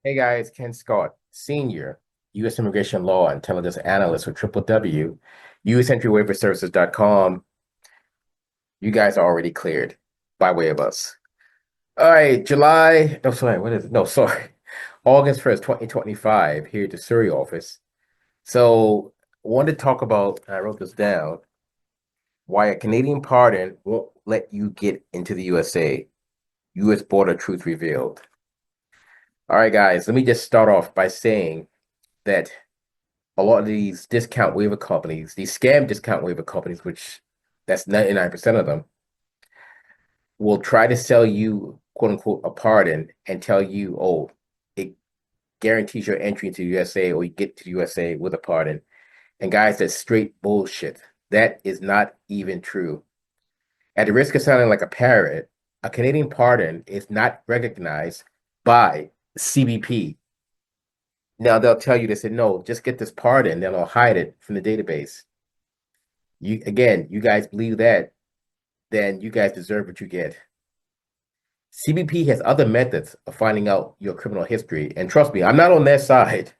Hey guys, Ken Scott, Senior, U.S. Immigration Law Intelligence Analyst with Waiver Services.com. You guys are already cleared by way of us. All right, no, sorry, what is it? No, sorry. August 1st, 2025, here at the Surrey office. So, I wanted to talk about, I wrote this down, why a Canadian pardon won't let you get into the USA. U.S. border truth revealed. All right, guys, let me just start off by saying that a lot of these discount waiver companies, these scam discount waiver companies, which that's 99% of them, will try to sell you, quote unquote, a pardon and tell you, oh, it guarantees your entry into the USA or you get to the USA with a pardon. And guys, that's straight bullshit. That is not even true. At the risk of sounding like a parrot, a Canadian pardon is not recognized by CBP. Now they'll tell you, they said, no, just get this pardon, then they'll hide it from the database. You guys believe that, then you guys deserve what you get. CBP has other methods of finding out your criminal history. And trust me, I'm not on their side,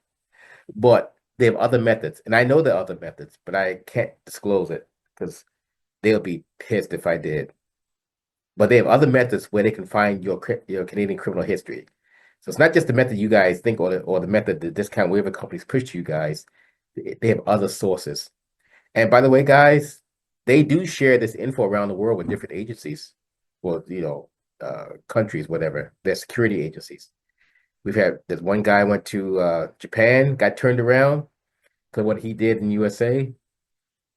but they have other methods. And I know the other methods, but I can't disclose it because they'll be pissed if I did. But they have other methods where they can find your Canadian criminal history. So it's not just the method you guys think or the method the discount waiver companies push to you guys. They have other sources. And by the way, guys, they do share this info around the world with different agencies, well, countries, whatever, their security agencies. There's one guy went to Japan, got turned around because what he did in USA.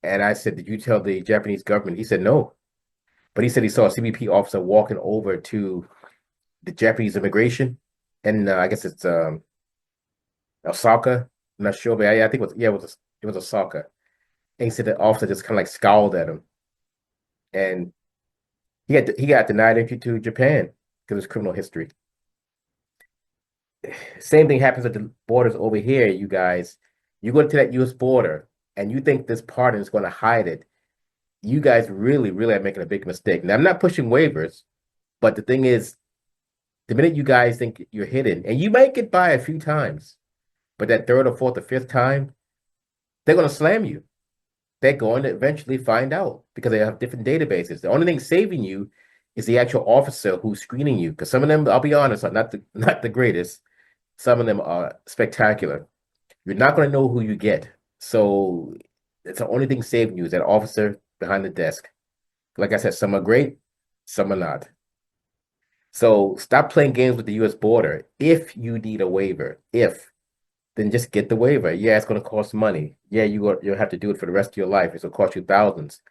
And I said, did you tell the Japanese government? He said no. But he said he saw a CBP officer walking over to the Japanese immigration. And I guess it's Osaka. I'm not sure, but I think it was Osaka. And he said the officer just kind of like scowled at him. And he got denied entry to Japan because of his criminal history. Same thing happens at the borders over here, you guys. You go to that U.S. border and you think this pardon is going to hide it. You guys really, really are making a big mistake. Now, I'm not pushing waivers, but the thing is, the minute you guys think you're hidden, and you might get by a few times, but that third or fourth or fifth time, they're going to slam you. They're going to eventually find out because they have different databases. The only thing saving you is the actual officer who's screening you. Because some of them, I'll be honest, are not the greatest. Some of them are spectacular. You're not going to know who you get. So it's the only thing saving you is that officer behind the desk. Like I said, some are great, some are not. So stop playing games with the U.S. border. If you need a waiver, then just get the waiver. Yeah, it's going to cost money. Yeah, you'll have to do it for the rest of your life. It's going to cost you thousands.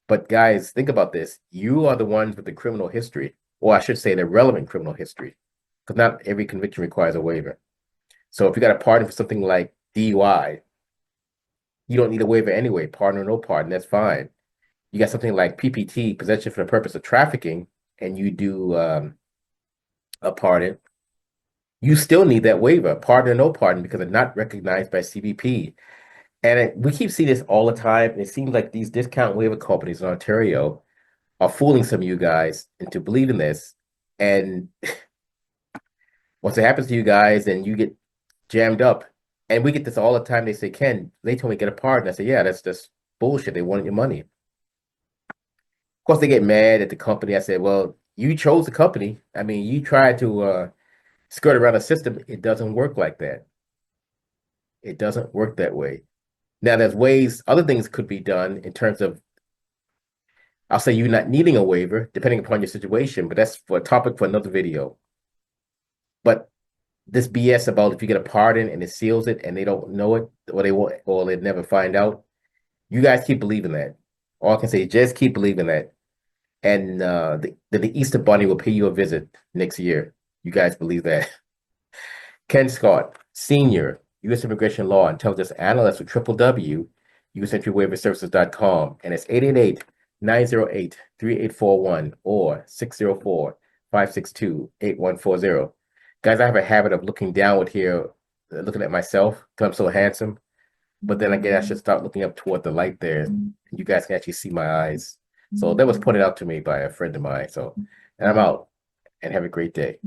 But guys, think about this. You are the ones with the criminal history, or I should say the relevant criminal history, because not every conviction requires a waiver. So if you got a pardon for something like DUI, you don't need a waiver anyway. Pardon or no pardon, that's fine. You got something like PPT, possession for the purpose of trafficking, and you do a pardon, you still need that waiver, pardon or no pardon, because it's not recognized by CBP. And we keep seeing this all the time. And it seems like these discount waiver companies in Ontario are fooling some of you guys into believing this. And once it happens to you guys and you get jammed up, and we get this all the time, they say, Ken, they told me to get a pardon. I say, yeah, that's just bullshit. They wanted your money. Of course, they get mad at the company. I said, well, you chose the company. I mean, you tried to skirt around a system. It doesn't work like that. It doesn't work that way. Now, there's ways, other things could be done in terms of, I'll say you not needing a waiver, depending upon your situation, but that's for a topic for another video. But this BS about if you get a pardon and it seals it and they don't know it, or they won't, or they never find out, you guys keep believing that. All I can say is just keep believing that. And the Easter Bunny will pay you a visit next year. You guys believe that. Ken Scott, Senior, U.S. Immigration Law Intelligence Analyst with www.usentryWaiverServices.com. And it's 888-908-3841 or 604-562-8140. Guys, I have a habit of looking downward here, looking at myself because I'm so handsome. But then again, I should start looking up toward the light there. And you guys can actually see my eyes. So that was pointed out to me by a friend of mine. So, and I'm out and have a great day.